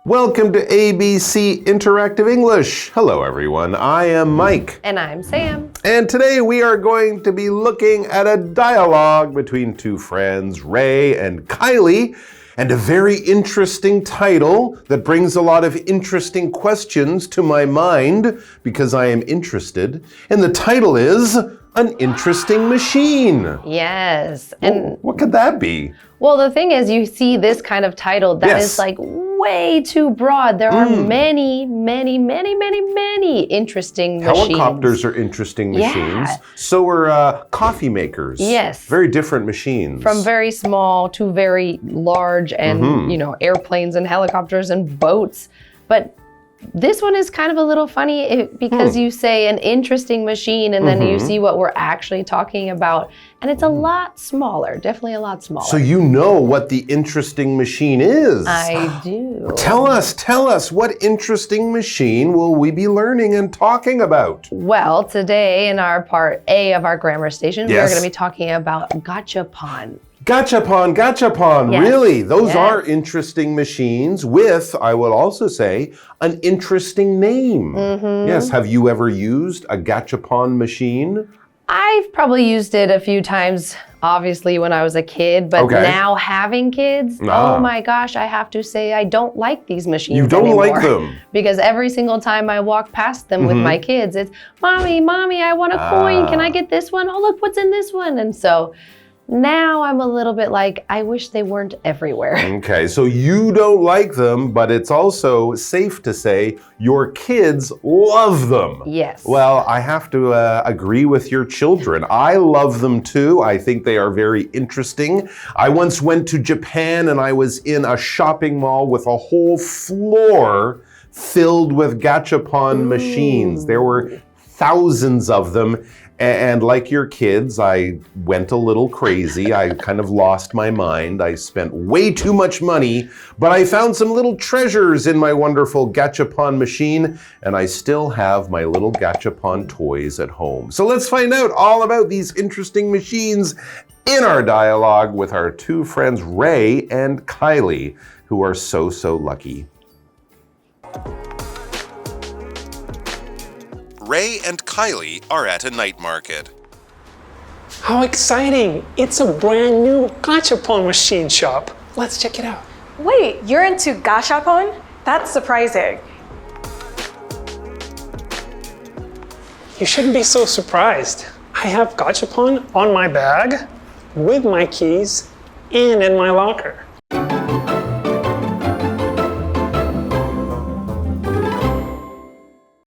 Welcome to ABC Interactive English. Hello, everyone. I am Mike. And I'm Sam. And today we are going to be looking at a dialogue between two friends, Ray and Kylie, and a very interesting title that brings a lot of interesting questions to my mind because I am interested. And the title is An Interesting Machine. Yes. And what could that be? Well, the thing is, you see this kind of title that is like way too broad. There are many interesting machines. Helicopters are interesting machines. Yeah. So are coffee makers. Yes. Very different machines. From very small to very large and, you know, airplanes and helicopters and boats. But this one is kind of a little funny because you say an interesting machine and then you see what we're actually talking about. And it's a lot smaller, definitely a lot smaller. So you know what the interesting machine is. I do. Tell us, what interesting machine will we be learning and talking about? Well, today in our part A of our grammar station, we're going to be talking about gachapon. Gachapon, Yes. really? Those are interesting machines with, I will also say, an interesting name. Yes, have you ever used a gachapon machine? I've probably used it a few times, obviously, when I was a kid, but now having kids, oh my gosh, I have to say I don't like these machines You don't anymore. like them? Because every single time I walk past them with my kids, it's, Mommy, I want a coin. Can I get this one? Oh, look, what's in this one? And so now I'm a little bit like, I wish they weren't everywhere. Okay, so you don't like them, but it's also safe to say your kids love them. Yes. Well, I have to agree with your children. I love them too. I think they are very interesting. I once went to Japan and I was in a shopping mall with a whole floor filled with gachapon machines. There were thousands of them. And like your kids, I went a little crazy. I kind of lost my mind. I spent way too much money, but I found some little treasures in my wonderful gachapon machine, and I still have my little gachapon toys at home. So let's find out all about these interesting machines in our dialogue with our two friends, Ray and Kylie, who are so lucky. Ray and Kylie are at a night market. How exciting! It's a brand new gachapon machine shop. Let's check it out. Wait, you're into gachapon? That's surprising. You shouldn't be so surprised. I have gachapon on my bag, with my keys, and in my locker.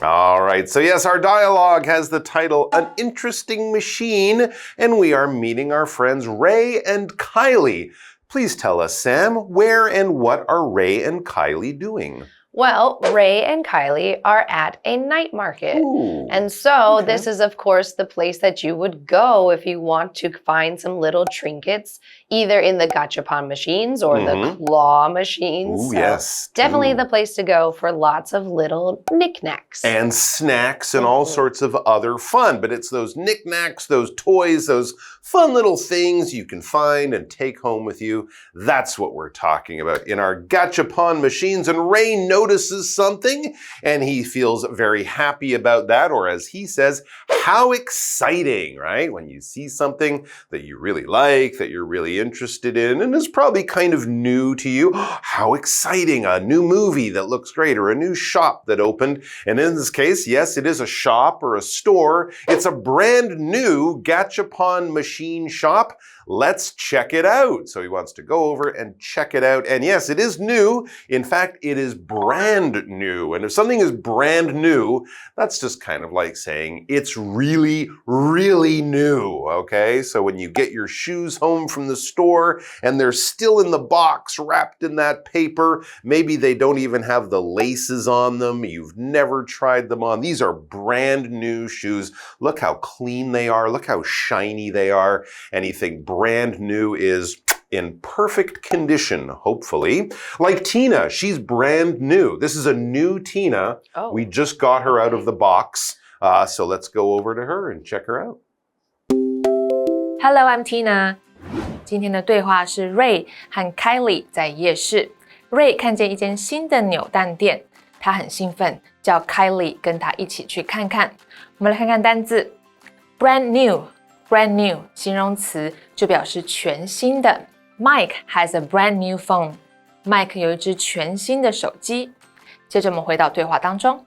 All right, so yes, our dialogue has the title An Interesting Machine, and we are meeting our friends Ray and Kylie. Please tell us, Sam, where and what are Ray and Kylie doing? Well, Ray and Kylie are at a night market. Ooh, and so this is, of course, the place that you would go if you want to find some little trinkets, either in the gachapon machines or the claw machines. Ooh, so yes. definitely the place to go for lots of little knickknacks. And snacks and all sorts of other fun. But it's those knickknacks, those toys, those fun little things you can find and take home with you. That's what we're talking about in our gachapon machines. And Ray notices something and he feels very happy about that, or as he says, how exciting, right? When you see something that you really like, that you're really interested in, and is probably kind of new to you. How exciting, a new movie that looks great, or a new shop that opened. And in this case, yes, it is a shop or a store. It's a brand new gachapon machine shop. Let's check it out. So he wants to go over and check it out. And yes, it is new. In fact, it is brand new. And if something is brand new, that's just kind of like saying it's really new, okay? So when you get your shoes home from the store and they're still in the box wrapped in that paper, maybe they don't even have the laces on them. You've never tried them on. These are brand new shoes. Look how clean they are. Look how shiny they are. Anything brand new is in perfect condition, hopefully. Like Tina, she's brand new. This is a new Tina. Oh. We just got her out of the box. So let's go over to her and check her out. Hello, I'm Tina. 今天的对话是 Ray 和 Kylie 在夜市。Ray 看见一间新的扭蛋店，他很兴奋，叫 Kylie 跟他一起去看看。我们来看看单字 brand new。brand new 形容词就表示全新的。Mike has a brand new phone. Mike 有一只全新的手机。接着我们回到对话当中。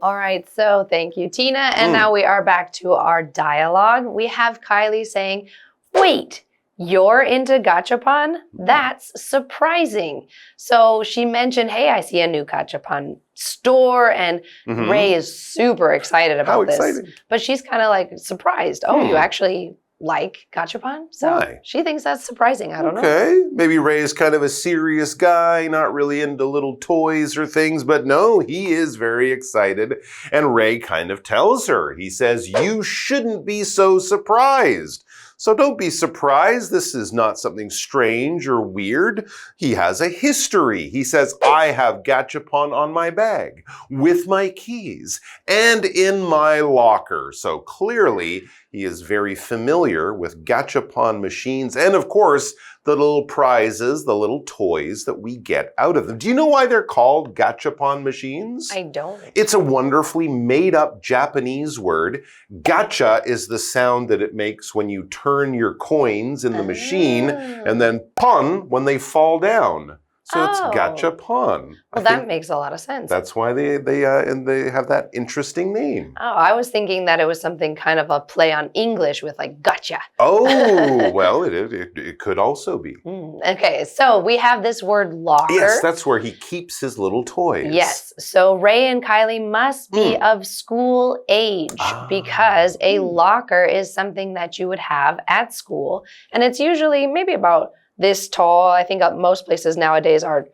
All right, so thank you, Tina. And now we are back to our dialogue. We have Kylie saying, wait, you're into gachapon? That's surprising. So she mentioned, hey, I see a new gachapon store, and Ray is super excited about this. Exciting. But she's kind of like surprised. Oh, you actually like gachapon? So Why? she thinks that's surprising. I don't know. Okay, maybe Ray is kind of a serious guy, not really into little toys or things, but no, he is very excited. And Ray kind of tells her, he says, you shouldn't be so surprised. So don't be surprised. This is not something strange or weird. He has a history. He says, I have gachapon on my bag, with my keys, and in my locker. So clearly, he is very familiar with gachapon machines and, of course, the little prizes, the little toys that we get out of them. Do you know why they're called gachapon machines? I don't. It's a wonderfully made-up Japanese word. Gacha is the sound that it makes when you turn your coins in the machine, and then pon when they fall down. So it's gachapon. Well, that makes a lot of sense. That's why they have that interesting name. Oh, I was thinking that it was something kind of a play on English with like gotcha. Oh, well, it could also be. Okay, so we have this word locker. Yes, that's where he keeps his little toys. Yes, so Ray and Kylie must be of school age because a locker is something that you would have at school. And it's usually maybe about this tall. I think most places nowadays are,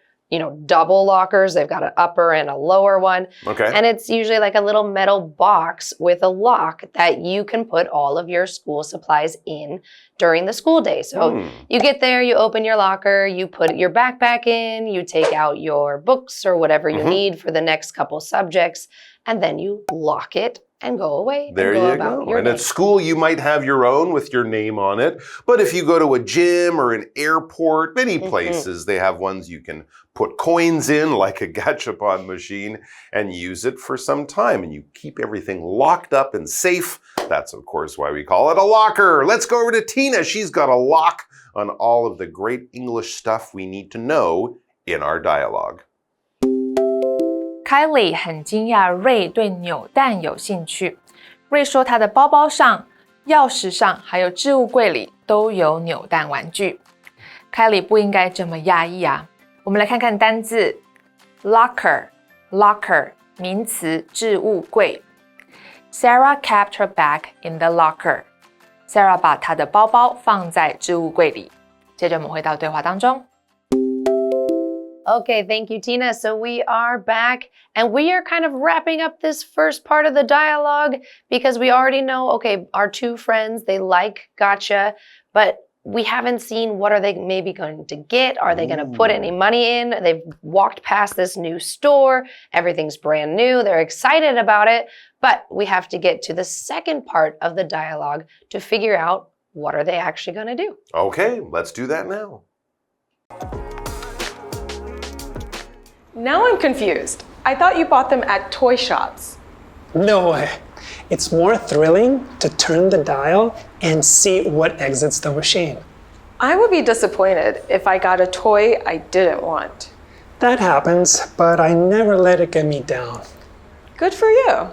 double lockers. They've got an upper and a lower one. Okay. And it's usually like a little metal box with a lock that you can put all of your school supplies in during the school day. So you get there, you open your locker, you put your backpack in, you take out your books or whatever you need for the next couple subjects, and then you lock it and go away. There and go you about go. Your And day. at school, you might have your own with your name on it. But if you go to a gym or an airport, many places, they have ones you can put coins in, like a gachapon machine, and use it for some time. And you keep everything locked up and safe. That's, of course, why we call it a locker. Let's go over to Tina. She's got a lock on all of the great English stuff we need to know in our dialogue. Kylie 很惊讶 Ray 对扭蛋有兴趣。Ray 说他的包包上、钥匙上还有置物柜里都有扭蛋玩具。Kylie 不应该这么讶异啊。我们来看看单字 locker 名词置物柜。Sarah kept her bag in the locker. Sarah 把她的包包放在置物柜里。接着我们回到对话当中。Okay, thank you, Tina. So we are back and we are kind of wrapping up this first part of the dialogue because we already know, okay, our two friends, they like gotcha, but we haven't seen what are they maybe going to get. Are they going to put any money in? They've walked past this new store. Everything's brand new. They're excited about it, but we have to get to the second part of the dialogue to figure out what are they actually going to do. Okay, let's do that now. Now I'm confused. I thought you bought them at toy shops. No way. It's more thrilling to turn the dial and see what exits the machine. I would be disappointed if I got a toy I didn't want. That happens, but I never let it get me down. Good for you.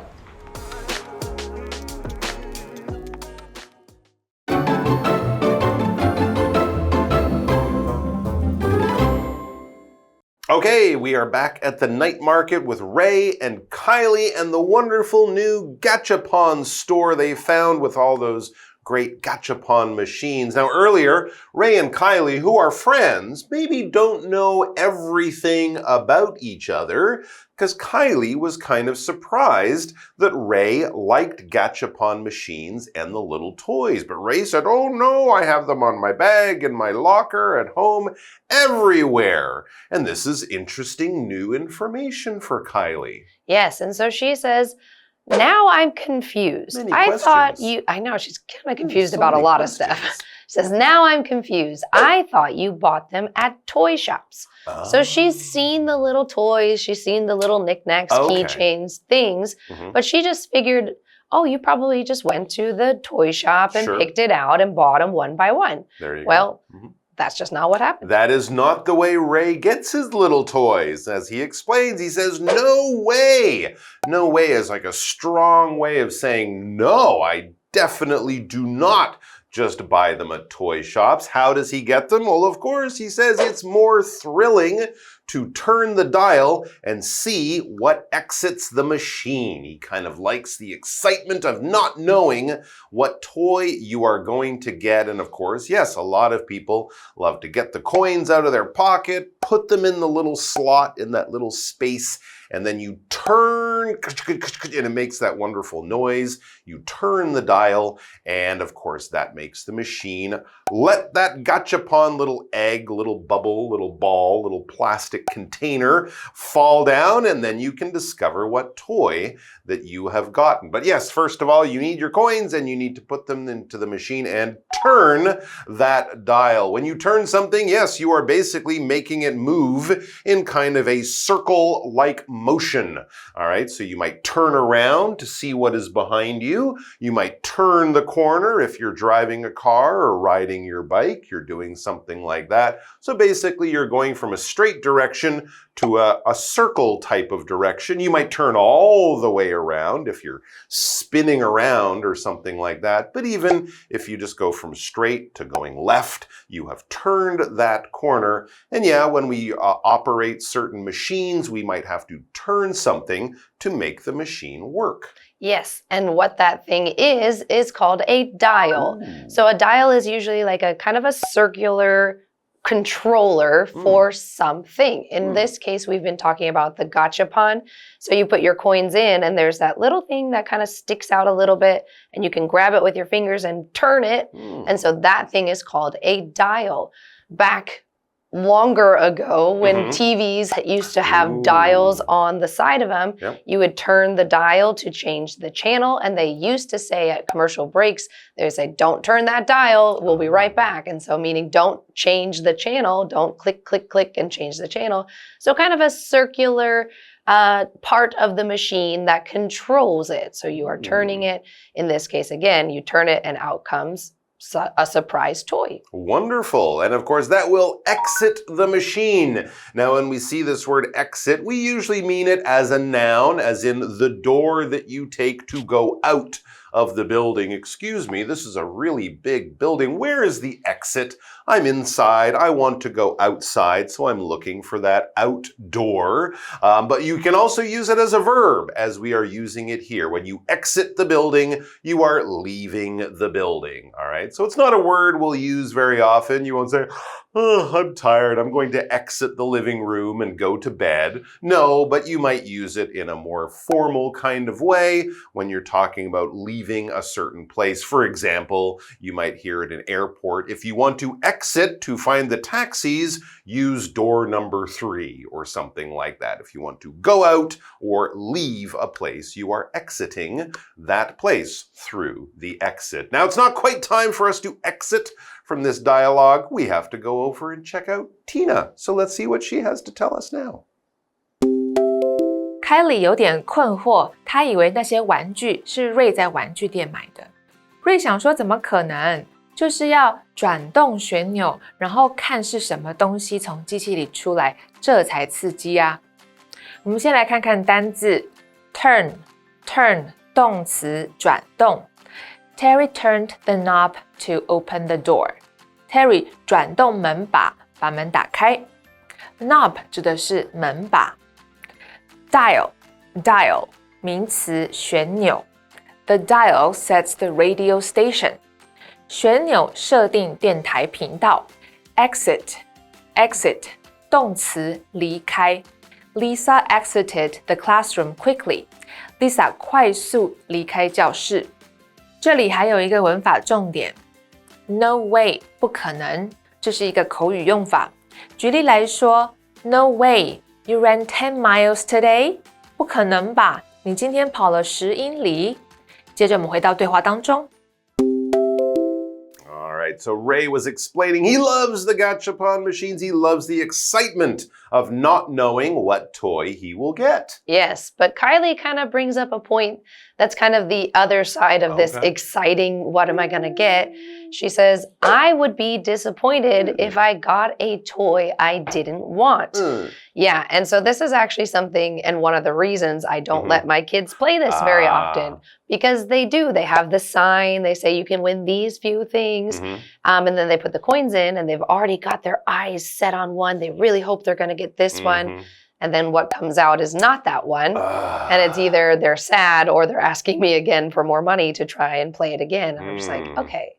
Okay, we are back at the night market with Ray and Kylie and the wonderful new gachapon store they found with all those great gachapon machines. Now earlier, Ray and Kylie, who are friends, maybe don't know everything about each other because Kylie was kind of surprised that Ray liked gachapon machines and the little toys. But Ray said, oh no, I have them on my bag, in my locker, at home, everywhere. And this is interesting new information for Kylie. Yes, and so she says, Now I'm confused. Many I thought questions. I know, she's kind of confused So about a many lot of stuff. questions. Says, now I'm confused. I thought you bought them at toy shops. So she's seen the little toys, she's seen the little knickknacks, Okay. keychains, things, but she just figured, oh, you probably just went to the toy shop and Sure. picked it out and bought them one by one. There you Well, go. that's just not what happened. That is not the way Ray gets his little toys. As he explains, he says, no way. No way is like a strong way of saying, no, I definitely do not just buy them at toy shops. How does he get them? Well, of course, he says it's more thrilling to turn the dial and see what exits the machine. He kind of likes the excitement of not knowing what toy you are going to get. And of course, yes, a lot of people love to get the coins out of their pocket, put them in the little slot in that little space, and then you turn, and it makes that wonderful noise. You turn the dial, and of course, that makes the machine let that gachapon little egg, little bubble, little ball, little plastic container fall down, and then you can discover what toy that you have gotten. But yes, first of all, you need your coins, and you need to put them into the machine and turn that dial. When you turn something, yes, you are basically making it move in kind of a circle-like motion. All right, so you might turn around to see what is behind you. You might turn the corner if you're driving a car or riding your bike. You're doing something like that. So basically, you're going from a straight direction to a circle type of direction. You might turn all the way around if you're spinning around or something like that. But even if you just go from straight to going left, you have turned that corner. And yeah, when we operate certain machines, we might have to turn something to make the machine work. Yes, and what that thing is called a dial. So a dial is usually like a kind of a circular controller for something. In this case, we've been talking about the gachapon. So you put your coins in and there's that little thing that kind of sticks out a little bit and you can grab it with your fingers and turn it. And so that thing is called a dial. Back longer ago when TVs used to have dials on the side of them, you would turn the dial to change the channel, and they used to say at commercial breaks, they would say, don't turn that dial, we'll be right back. And so meaning don't change the channel, don't click, click, click and change the channel. So kind of a circular part of the machine that controls it. So you are turning it. In this case, again, you turn it and out comes a surprise toy. Wonderful. And of course, that will exit the machine. Now, when we see this word exit, we usually mean it as a noun, as in the door that you take to go out of the building. Excuse me, this is a really big building. Where is the exit? I'm inside. I want to go outside, so I'm looking for that outdoor. But you can also use it as a verb, as we are using it here. When you exit the building, you are leaving the building. All right, so it's not a word we'll use very often. You won't say, oh, I'm tired. I'm going to exit the living room and go to bed. No, but you might use it in a more formal kind of way when you're talking about leaving a certain place. For example, you might hear at an airport, if you want to exit to find the taxis, use door number 3 or something like that. If you want to go out or leave a place, you are exiting that place through the exit. Now, it's not quite time for us to exit from this dialogue. We have to go over and check out Tina. So let's see what she has to tell us now. Kylie 有点困惑，她以为那些玩具是瑞在玩具店买的。瑞想说怎么可能？就是要转动旋钮，然后看是什么东西从机器里出来，这才刺激啊。我们先来看看单字 turn 动词转动。Terry turned the knob to open the door. Terry 转动门把，把门打开。Knob 指的是门把。Dial 名词旋钮。The dial sets the radio station. 旋钮设定电台频道。Exit 动词离开。Lisa exited the classroom quickly. Lisa 快速离开教室。这里还有一个文法重点 No way 不可能，这是一个口语用法。举例来说 No way you ran 10 miles today 不可能吧，你今天跑了10英里。接着我们回到对话当中。Alright, so Ray was explaining he loves the gachapon machines. He loves the excitement of not knowing what toy he will get. Yes, but Kylie kind of brings up a point that's kind of the other side of this exciting, what am I going to get? She says, I would be disappointed if I got a toy I didn't want. Yeah, and so this is actually something, and one of the reasons I don't let my kids play this very often, because they do. They have the sign. They say you can win these few things. And then they put the coins in, and they've already got their eyes set on one. They really hope they're going to get this one. And then what comes out is not that one. And it's either they're sad or they're asking me again for more money to try and play it again. And I'm just like, okay,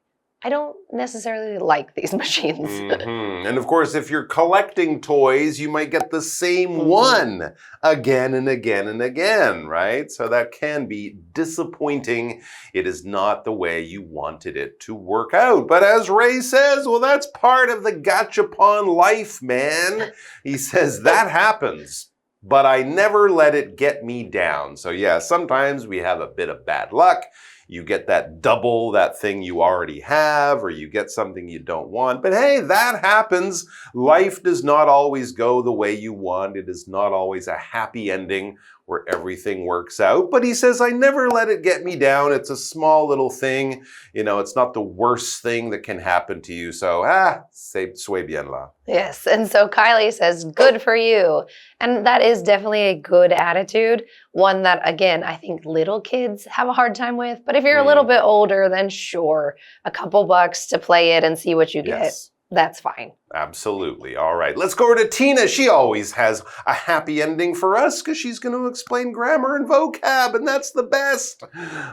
I don't necessarily like these machines. And of course, if you're collecting toys, you might get the same one again and again and again, right? So that can be disappointing. It is not the way you wanted it to work out. But as Ray says, well, that's part of the gachapon life, man. He says that happens, but I never let it get me down. So yeah, sometimes we have a bit of bad luck. You get that double, that thing you already have, or you get something you don't want. But hey, that happens. Life does not always go the way you want. It is not always a happy ending where everything works out. But he says, I never let it get me down. It's a small little thing. You know, it's not the worst thing that can happen to you. So, soy bien la. Yes, and so Kylie says, good for you. And that is definitely a good attitude. One that, again, I think little kids have a hard time with. But if you're a little bit older, then sure, a couple bucks to play it and see what you get. That's fine. Absolutely. All right. Let's go over to Tina. She always has a happy ending for us because she's going to explain grammar and vocab, and that's the best.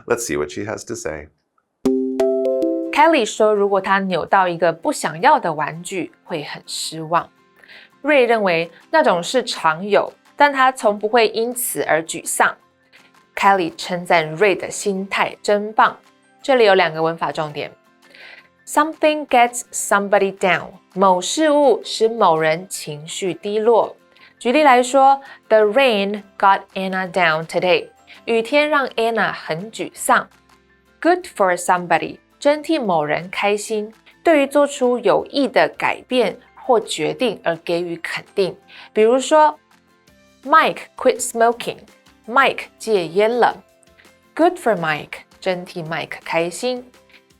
Let's see what she has to say. Kelly 说，如果他扭到一个不想要的玩具，会很失望。Ray 认为那种事常有，但他从不会因此而沮丧。Kelly 称赞 Ray 的心态真棒。这里有2个文法重点。Something gets somebody down. 某事物使某人情绪低落。举例来说 ，The rain got Anna down today. 雨天让 Anna 很沮丧。Good for somebody. 真替某人开心。对于做出有益的改变或决定而给予肯定。比如说 ，Mike quit smoking. Mike 戒烟了。Good for Mike. 真替 Mike 开心。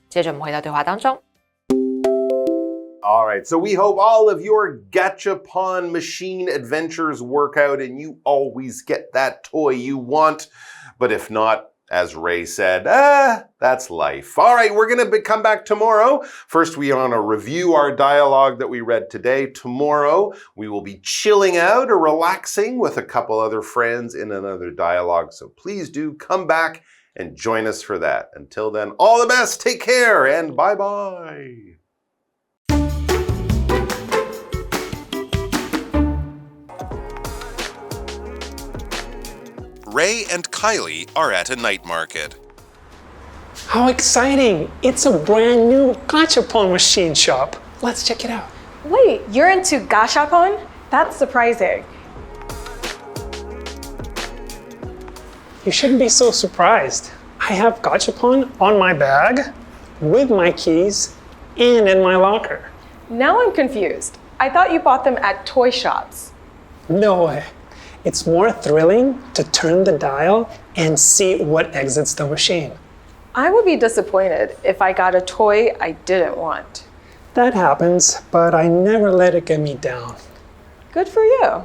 接着我们回到对话当中。All right, so we hope all of your gachapon machine adventures work out and you always get that toy you want. But if not, as Ray said, that's life. All right, we're going to come back tomorrow. First, we want to review our dialogue that we read today. Tomorrow, we will be chilling out or relaxing with a couple other friends in another dialogue. So please do come back and join us for that. Until then, all the best, take care, and bye-bye. Ray and Kylie are at a night market. How exciting! It's a brand new gachapon machine shop. Let's check it out. Wait, you're into gachapon? That's surprising. You shouldn't be so surprised. I have gachapon on my bag, with my keys, and in my locker. Now I'm confused. I thought you bought them at toy shops. No way. It's more thrilling to turn the dial and see what exits the machine. I would be disappointed if I got a toy I didn't want. That happens, but I never let it get me down. Good for you.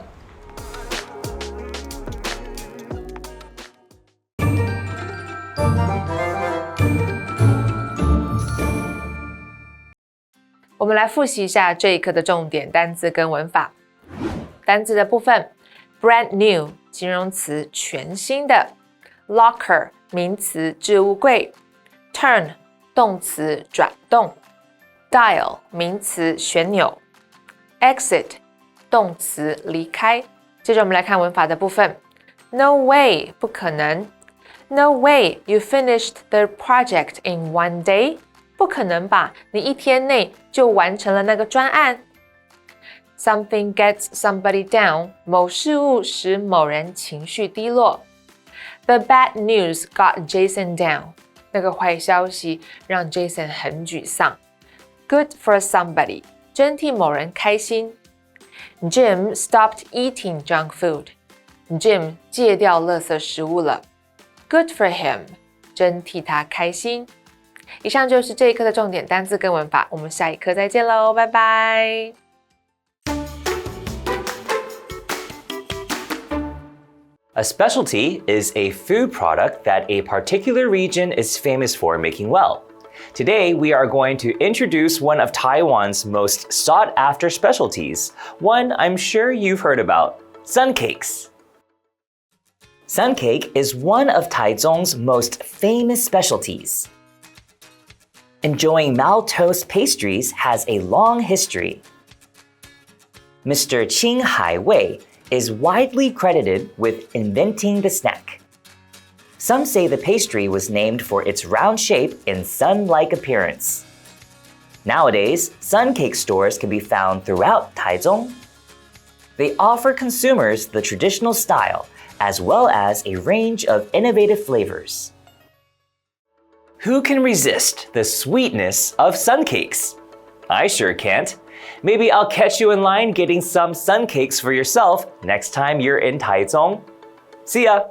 我们来复习一下这一课的重点单字跟文法。单字的部分 brand new 形容词全新的 locker 名词置物柜 turn 动词转动 dial 名词旋钮 exit 动词离开。接着我们来看文法的部分 no way 不可能 no way you finished the project in one day 不可能吧你一天内就完成了那个专案Something gets somebody down. 某事物使某人情绪低落。The bad news got Jason down. 那个坏消息让 Jason 很沮丧。Good for somebody. 真替某人开心。Jim stopped eating junk food. Jim 戒掉垃圾食物了。Good for him. 真替他开心。以上就是这一课的重点单字跟文法，我们下一课再见喽，拜拜。A specialty is a food product that a particular region is famous for making well. Today, we are going to introduce one of Taiwan's most sought-after specialties, one I'm sure you've heard about, Suncakes. Suncake is one of Taichung's most famous specialties. Enjoying maltose pastries has a long history. Mr. Qing Hai Wei is widely credited with inventing the snack. Some say the pastry was named for its round shape and sun-like appearance. Nowadays, Suncake stores can be found throughout Taichung. They offer consumers the traditional style as well as a range of innovative flavors. Who can resist the sweetness of Suncakes? I sure can't. Maybe I'll catch you in line getting some Suncakes for yourself next time you're in Taichung. See ya!